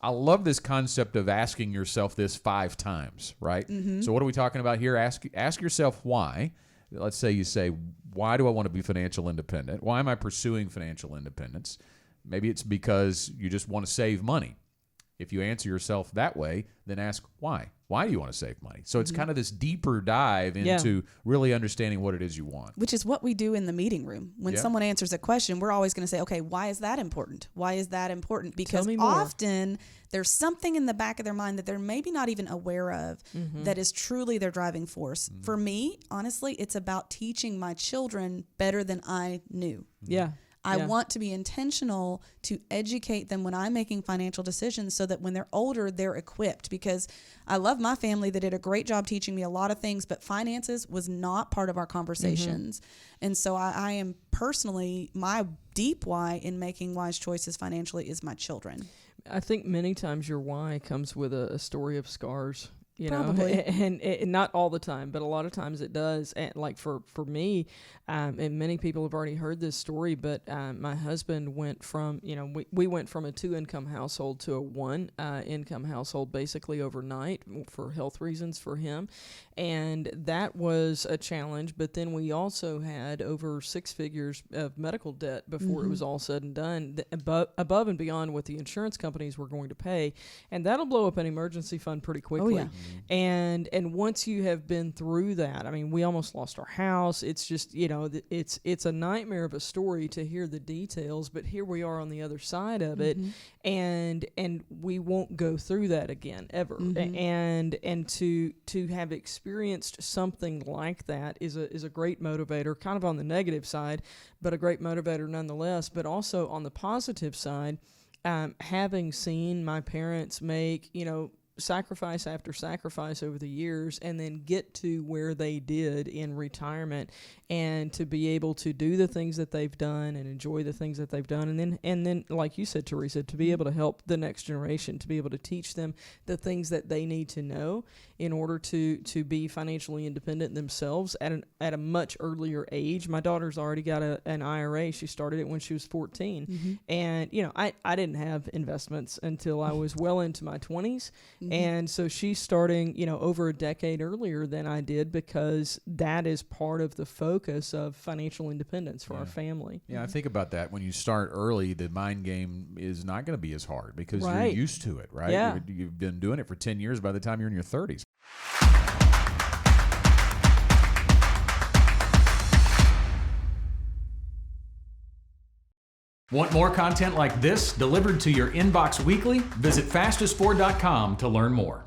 I love this concept of asking yourself this 5 times, right? So what are we talking about here? Ask yourself why. Let's say you say, why do I want to be financial independent? Why am I pursuing financial independence? Maybe it's because you just want to save money. If you answer yourself that way, then ask why. Why do you want to save money? So it's kind of this deeper dive into really understanding what it is you want. Which is what we do in the meeting room. When someone answers a question, we're always going to say, okay, why is that important? Why is that important? Because often there's something in the back of their mind that they're maybe not even aware of that is truly their driving force. For me, honestly, it's about teaching my children better than I knew. I want to be intentional to educate them when I'm making financial decisions so that when they're older, they're equipped. Because I love my family that did a great job teaching me a lot of things, but finances was not part of our conversations. And so I am personally, my deep why in making wise choices financially is my children. I think many times your why comes with a story of scars. You Probably. know, and not all the time, but a lot of times it does. And like for me, and many people have already heard this story, but my husband went from, we went from a 2-income household to a 1-income household basically overnight for health reasons for him. And that was a challenge. But then we also had over 6 figures of medical debt before it was all said and done, above and beyond what the insurance companies were going to pay. And that'll blow up an emergency fund pretty quickly. Oh, yeah. And once you have been through that, I mean, we almost lost our house. It's just, it's a nightmare of a story to hear the details, but here we are on the other side of it, and we won't go through that again ever. And to have experienced something like that is a great motivator, kind of on the negative side, but a great motivator nonetheless. But also on the positive side, having seen my parents make, sacrifice after sacrifice over the years and then get to where they did in retirement, and to be able to do the things that they've done and enjoy the things that they've done, and then like you said, Teresa, to be able to help the next generation, to be able to teach them the things that they need to know in order to be financially independent themselves at a much earlier age. My daughter's already got an IRA. She started it when she was 14. And I didn't have investments until I was well into my 20s. And so she's starting, over a decade earlier than I did, because that is part of the focus of financial independence for our family. Yeah, I think about that. When you start early, the mind game is not going to be as hard because you're used to it, right? Yeah. You've been doing it for 10 years by the time you're in your 30s. Want more content like this delivered to your inbox weekly? Visit fastest4.com to learn more.